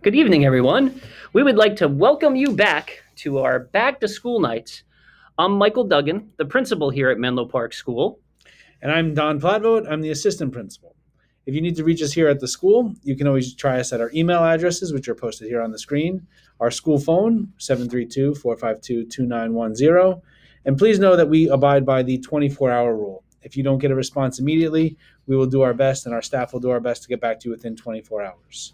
Good evening, everyone. We would like to welcome you back to our back to school nights. I'm Michael Duggan, the principal here at Menlo Park School. And I'm Don Plattvote. I'm the assistant principal. If you need to reach us here at the school, you can always try us at our email addresses, which are posted here on the screen, our school phone, 732-452-2910. And please know that we abide by the 24-hour rule. If you don't get a response immediately, we will do our best, and our staff will do our best to get back to you within 24 hours.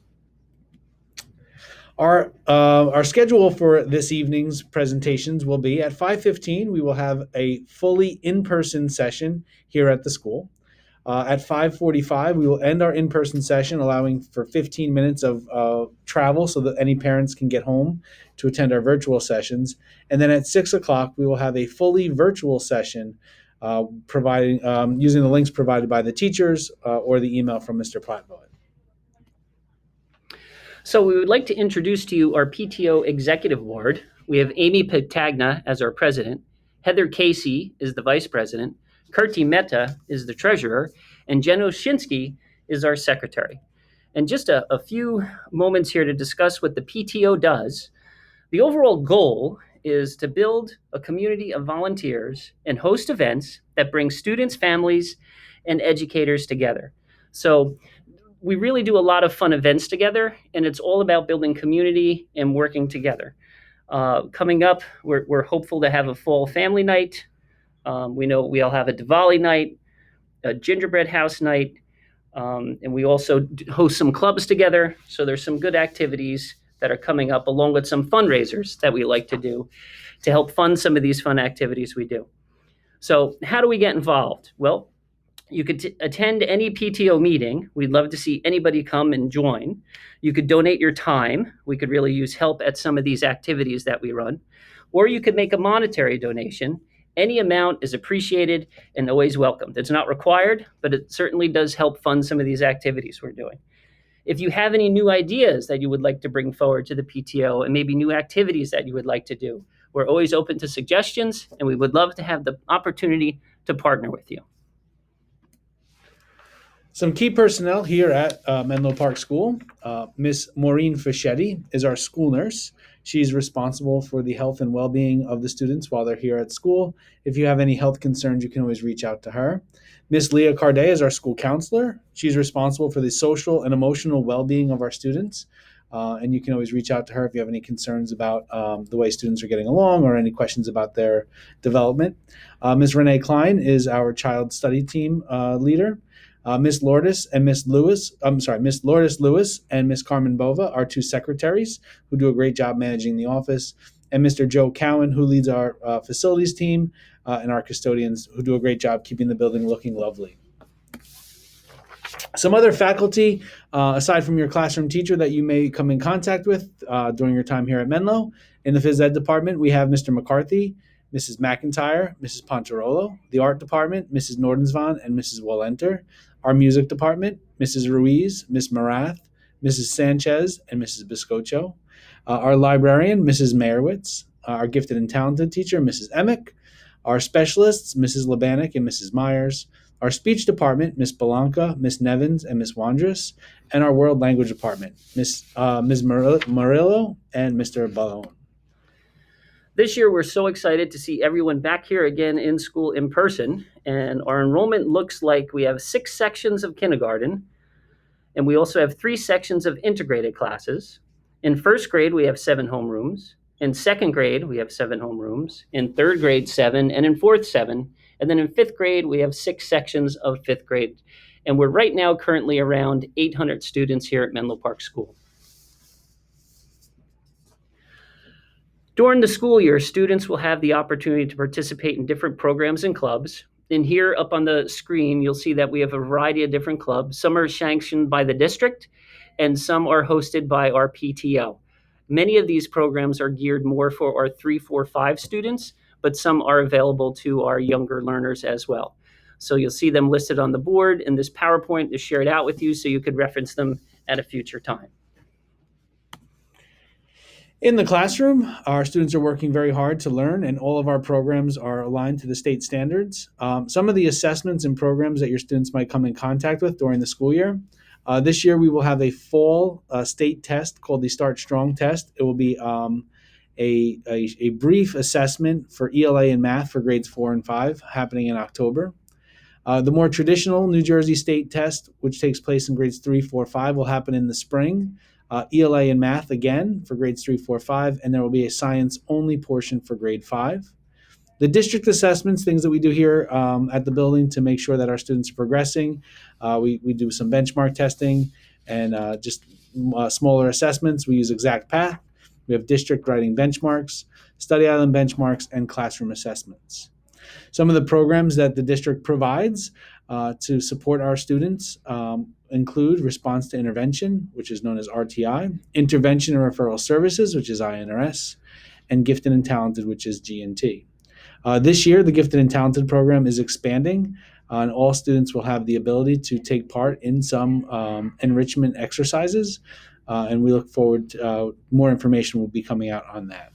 Our schedule for this evening's presentations will be at 5:15. We will have a fully in-person session here at the school. At 5:45, we will end our in-person session, allowing for 15 minutes of travel so that any parents can get home to attend our virtual sessions. And then at 6 o'clock, we will have a fully virtual session, providing using the links provided by the teachers or the email from Mr. Plattvote. So, we would like to introduce to you our PTO Executive Award. We have Amy Patagna as our president, Heather Casey is the vice president, Kirti Mehta is the treasurer, and Jen Oshinsky is our secretary. And just a few moments here to discuss what the PTO does. The overall goal is to build a community of volunteers and host events that bring students, families, and educators together. So we really do a lot of fun events together, and it's all about building community and working together. Coming up, we're hopeful to have a fall family night. We know we all have a Diwali night, a gingerbread house night, and we also host some clubs together. So there's some good activities that are coming up, along with some fundraisers that we like to do to help fund some of these fun activities we do. So how do we get involved? Well, you could attend any PTO meeting. We'd love to see anybody come and join. You could donate your time. We could really use help at some of these activities that we run. Or you could make a monetary donation. Any amount is appreciated and always welcomed. It's not required, but it certainly does help fund some of these activities we're doing. If you have any new ideas that you would like to bring forward to the PTO and maybe new activities that you would like to do, we're always open to suggestions, and we would love to have the opportunity to partner with you. Some key personnel here at Menlo Park School. Miss Maureen Fischetti is our school nurse. She's responsible for the health and well-being of the students while they're here at school. If you have any health concerns, you can always reach out to her. Miss Leah Carday is our school counselor. She's responsible for the social and emotional well-being of our students. And you can always reach out to her if you have any concerns about the way students are getting along or any questions about their development. Ms. Renee Klein is our child study team leader. Miss Lourdes Lewis and Miss Carmen Bova are two secretaries who do a great job managing the office, and Mr. Joe Cowan, who leads our facilities team, and our custodians, who do a great job keeping the building looking lovely. Some other faculty, aside from your classroom teacher that you may come in contact with during your time here at Menlo. In the phys ed department, we have Mr. McCarthy, Mrs. McIntyre, Mrs. Pontarolo. The art department, Mrs. Nordensvan and Mrs. Wallenter. Our music department, Mrs. Ruiz, Miss Marath, Mrs. Sanchez, and Mrs. Biscocho. Our librarian, Mrs. Meyerowitz. Our gifted and talented teacher, Mrs. Emick. Our specialists, Mrs. Labanik and Mrs. Myers. Our speech department, Miss Belanca, Miss Nevins, and Miss Wandrus. And our world language department, Ms. Murillo and Mr. Ballone. This year, we're so excited to see everyone back here again in school in person. And our enrollment looks like we have 6 sections of kindergarten, and we also have 3 sections of integrated classes. In first grade, we have 7 homerooms. In second grade, we have 7 homerooms. In third grade, 7, and in fourth, 7. And then in fifth grade, we have 6 sections of fifth grade. And we're right now currently around 800 students here at Menlo Park School. During the school year, students will have the opportunity to participate in different programs and clubs. And here up on the screen, you'll see that we have a variety of different clubs. Some are sanctioned by the district, and some are hosted by our PTO. Many of these programs are geared more for our 3, 4, 5 students, but some are available to our younger learners as well. So you'll see them listed on the board, and this PowerPoint is shared out with you so you could reference them at a future time. In the classroom, our students are working very hard to learn, and all of our programs are aligned to the state standards. Some of the assessments and programs that your students might come in contact with during the school year This year, we will have a fall state test called the Start Strong test. It will be a brief assessment for ELA and math for grades 4 and 5 happening in October. The more traditional New Jersey state test, which takes place in grades 3, 4, 5, will happen in the spring. ELA and math again for grades 3, 4, 5, and there will be a science only portion for grade 5. The district assessments, things that we do here at the building to make sure that our students are progressing. We do some benchmark testing and just smaller assessments. We use Exact Path. We have district writing benchmarks, study island benchmarks, and classroom assessments. Some of the programs that the district provides to support our students include Response to Intervention, which is known as RTI, Intervention and Referral Services, which is INRS, and Gifted and Talented, which is G&T. This year, the Gifted and Talented program is expanding, and all students will have the ability to take part in some enrichment exercises, and we look forward to more information will be coming out on that.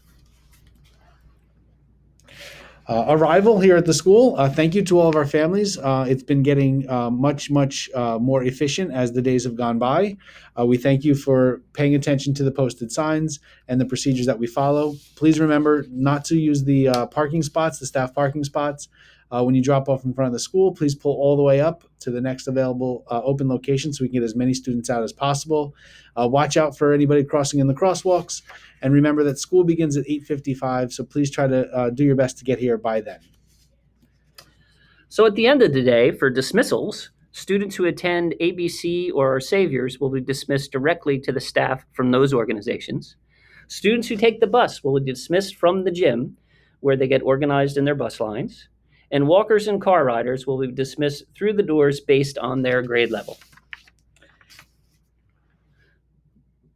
Arrival here at the school. Thank you to all of our families. It's been getting much more efficient as the days have gone by. We thank you for paying attention to the posted signs and the procedures that we follow. Please remember not to use the parking spots, the staff parking spots. When you drop off in front of the school, please pull all the way up to the next available open location so we can get as many students out as possible. Watch out for anybody crossing in the crosswalks. And remember that school begins at 8:55, so please try to do your best to get here by then. So at the end of the day, for dismissals, students who attend ABC or our Saviors will be dismissed directly to the staff from those organizations. Students who take the bus will be dismissed from the gym, where they get organized in their bus lines. And walkers and car riders will be dismissed through the doors based on their grade level.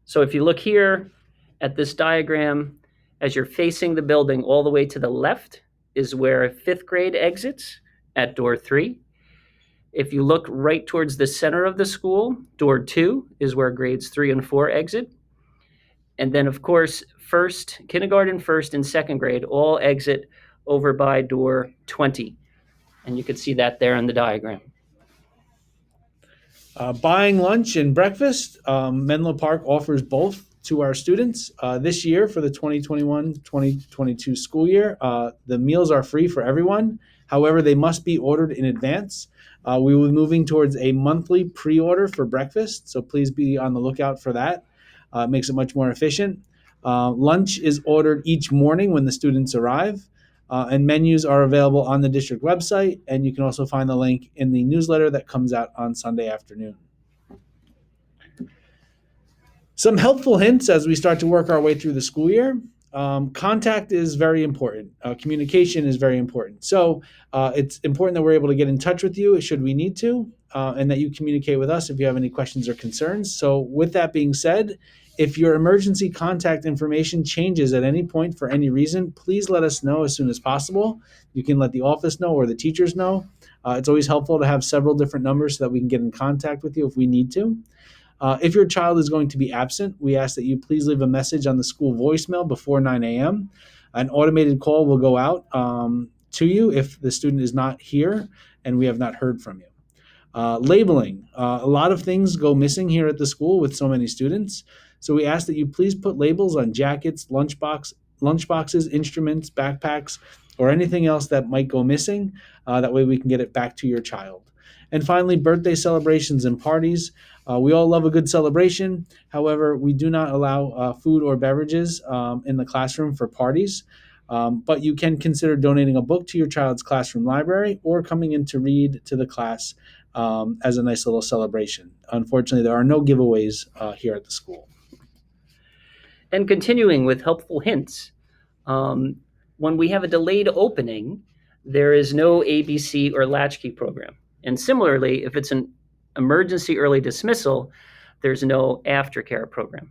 So if you look here at this diagram, as you're facing the building, all the way to the left is where 5th grade exits at door 3. If you look right towards the center of the school, door 2 is where grades 3 and 4 exit. And then, of course, kindergarten, 1st, and 2nd grade all exit over by door 20. And you can see that there in the diagram. Buying lunch and breakfast, Menlo Park offers both to our students. This year, for the 2021-2022 school year, the meals are free for everyone. However, they must be ordered in advance. We will be moving towards a monthly pre-order for breakfast, so please be on the lookout for that. It makes it much more efficient. Lunch is ordered each morning when the students arrive. And menus are available on the district website, and you can also find the link in the newsletter that comes out on Sunday afternoon. Some helpful hints as we start to work our way through the school year. Contact is very important. Communication is very important. So it's important that we're able to get in touch with you should we need to, and that you communicate with us if you have any questions or concerns. So with that being said, if your emergency contact information changes at any point for any reason, please let us know as soon as possible. You can let the office know or the teachers know. It's always helpful to have several different numbers so that we can get in contact with you if we need to. If your child is going to be absent, we ask that you please leave a message on the school voicemail before 9 a.m. An automated call will go out to you if the student is not here and we have not heard from you. Labeling. A lot of things go missing here at the school with so many students. So we ask that you please put labels on jackets, lunchboxes, instruments, backpacks, or anything else that might go missing. That way we can get it back to your child. And finally, birthday celebrations and parties. We all love a good celebration. However, we do not allow food or beverages in the classroom for parties. But you can consider donating a book to your child's classroom library or coming in to read to the class as a nice little celebration. Unfortunately, there are no giveaways here at the school. And continuing with helpful hints, when we have a delayed opening, there is no ABC or latchkey program. And similarly, if it's an emergency early dismissal, there's no aftercare program.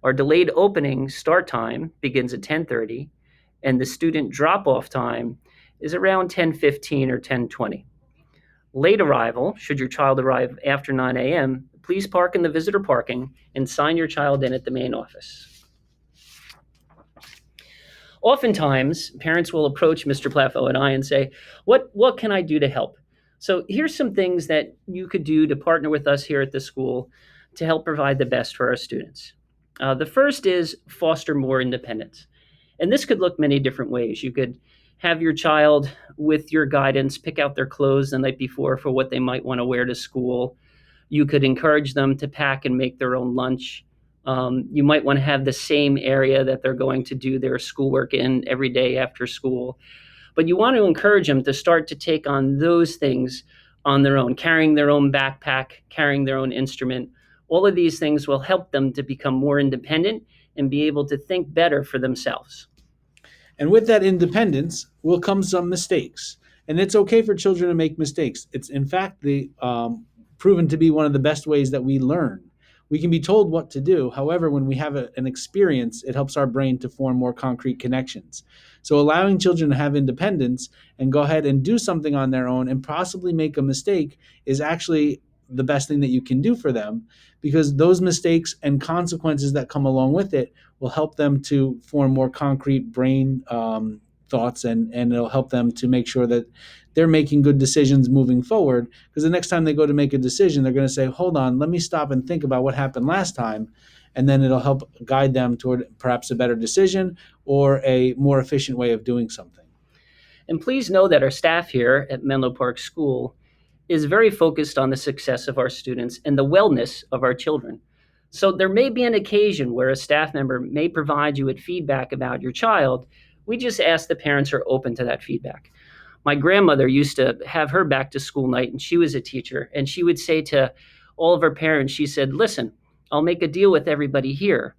Our delayed opening start time begins at 10:30, and the student drop-off time is around 10:15 or 10:20. Late arrival, should your child arrive after 9 a.m., please park in the visitor parking and sign your child in at the main office. Oftentimes, parents will approach Mr. Plaffo and I and say, what can I do to help? So here's some things that you could do to partner with us here at the school to help provide the best for our students. The first is foster more independence. And this could look many different ways. You could have your child, with your guidance, pick out their clothes the night before for what they might want to wear to school. You could encourage them to pack and make their own lunch. You might want to have the same area that they're going to do their schoolwork in every day after school. But you want to encourage them to start to take on those things on their own, carrying their own backpack, carrying their own instrument. All of these things will help them to become more independent and be able to think better for themselves. And with that independence will come some mistakes. And it's okay for children to make mistakes. It's, in fact, proven to be one of the best ways that we learn. We can be told what to do. However, when we have an experience, it helps our brain to form more concrete connections. So, allowing children to have independence and go ahead and do something on their own and possibly make a mistake is actually the best thing that you can do for them, because those mistakes and consequences that come along with it will help them to form more concrete brain thoughts, and it'll help them to make sure that they're making good decisions moving forward. Because the next time they go to make a decision, they're going to say, hold on, let me stop and think about what happened last time. And then it'll help guide them toward perhaps a better decision or a more efficient way of doing something. And please know that our staff here at Menlo Park School is very focused on the success of our students and the wellness of our children. So there may be an occasion where a staff member may provide you with feedback about your child. We just ask the parents are open to that feedback. My grandmother used to have her back to school night, and she was a teacher, and she would say to all of her parents, she said, listen, I'll make a deal with everybody here.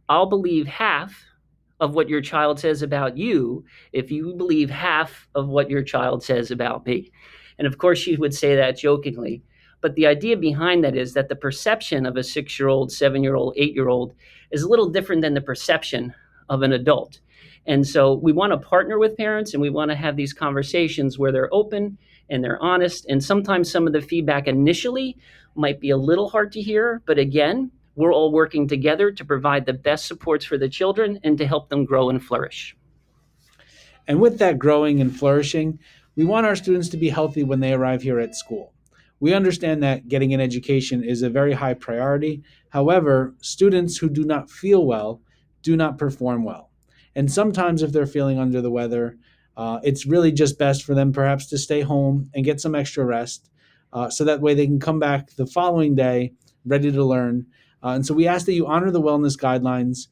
I'll believe half of what your child says about you if you believe half of what your child says about me. And of course, she would say that jokingly. But the idea behind that is that the perception of a 6-year-old, 7-year-old, 8-year-old is a little different than the perception of an adult. And so we want to partner with parents, and we want to have these conversations where they're open and they're honest. And sometimes some of the feedback initially might be a little hard to hear. But again, we're all working together to provide the best supports for the children and to help them grow and flourish. And with that growing and flourishing, we want our students to be healthy when they arrive here at school. We understand that getting an education is a very high priority. However, students who do not feel well do not perform well. And sometimes, if they're feeling under the weather, it's really just best for them perhaps to stay home and get some extra rest, so that way they can come back the following day ready to learn. And so we ask that you honor the wellness guidelines.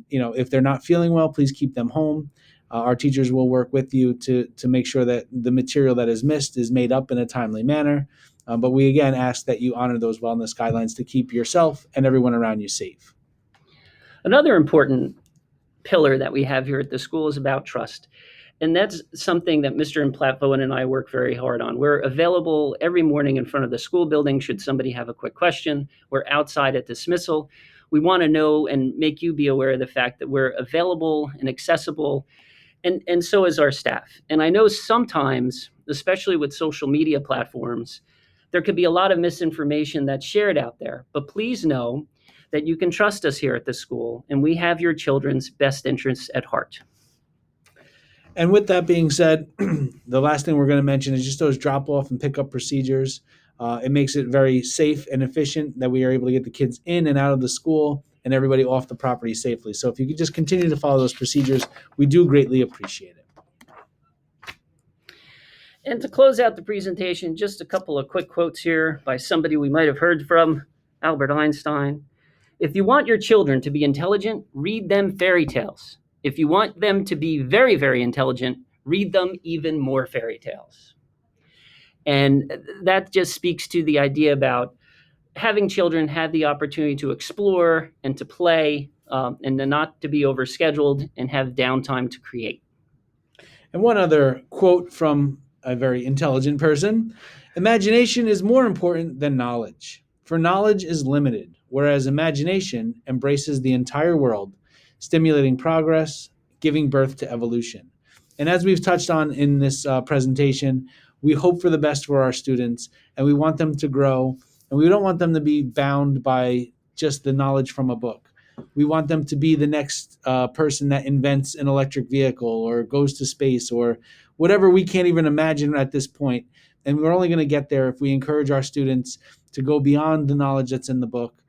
If they're not feeling well, please keep them home. Our teachers will work with you to make sure that the material that is missed is made up in a timely manner. But we again ask that you honor those wellness guidelines to keep yourself and everyone around you safe. Another important pillar that we have here at the school is about trust. And that's something that Mr. Plattvoen and I work very hard on. We're available every morning in front of the school building should somebody have a quick question. We're outside at dismissal. We want to know and make you be aware of the fact that we're available and accessible, and so is our staff. And I know sometimes, especially with social media platforms, there could be a lot of misinformation that's shared out there. But please know that you can trust us here at the school, and we have your children's best interests at heart. And with that being said, the last thing we're going to mention is just those drop off and pick up procedures. It makes it very safe and efficient that we are able to get the kids in and out of the school and everybody off the property safely. So if you could just continue to follow those procedures, we do greatly appreciate it. And to close out the presentation, just a couple of quick quotes here by somebody we might have heard from, Albert Einstein. If you want your children to be intelligent, read them fairy tales. If you want them to be very, very intelligent, read them even more fairy tales. And that just speaks to the idea about having children have the opportunity to explore and to play, and not to be overscheduled and have downtime to create. And one other quote from a very intelligent person: imagination is more important than knowledge, for knowledge is limited, whereas imagination embraces the entire world, stimulating progress, giving birth to evolution. And as we've touched on in this presentation, we hope for the best for our students, and we want them to grow, and we don't want them to be bound by just the knowledge from a book. We want them to be the next person that invents an electric vehicle or goes to space or whatever we can't even imagine at this point, And we're only going to get there if we encourage our students to go beyond the knowledge that's in the book,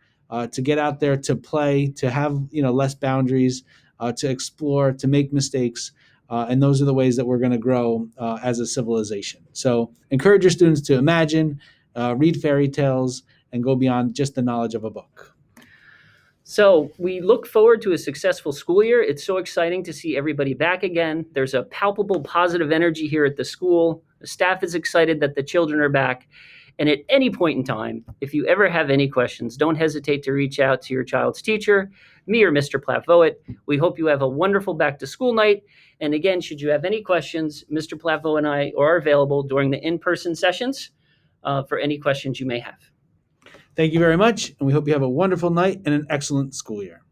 to get out there, to play, to have less boundaries, to explore, to make mistakes. And those are the ways that we're going to grow as a civilization. So encourage your students to imagine, read fairy tales, and go beyond just the knowledge of a book. So we look forward to a successful school year. It's so exciting to see everybody back again. There's a palpable positive energy here at the school. The staff is excited that the children are back. And at any point in time, if you ever have any questions, don't hesitate to reach out to your child's teacher, me or Mr. Platvoet. We hope you have a wonderful back to school night. And again, should you have any questions, Mr. Platvoet and I are available during the in-person sessions for any questions you may have. Thank you very much, and we hope you have a wonderful night and an excellent school year.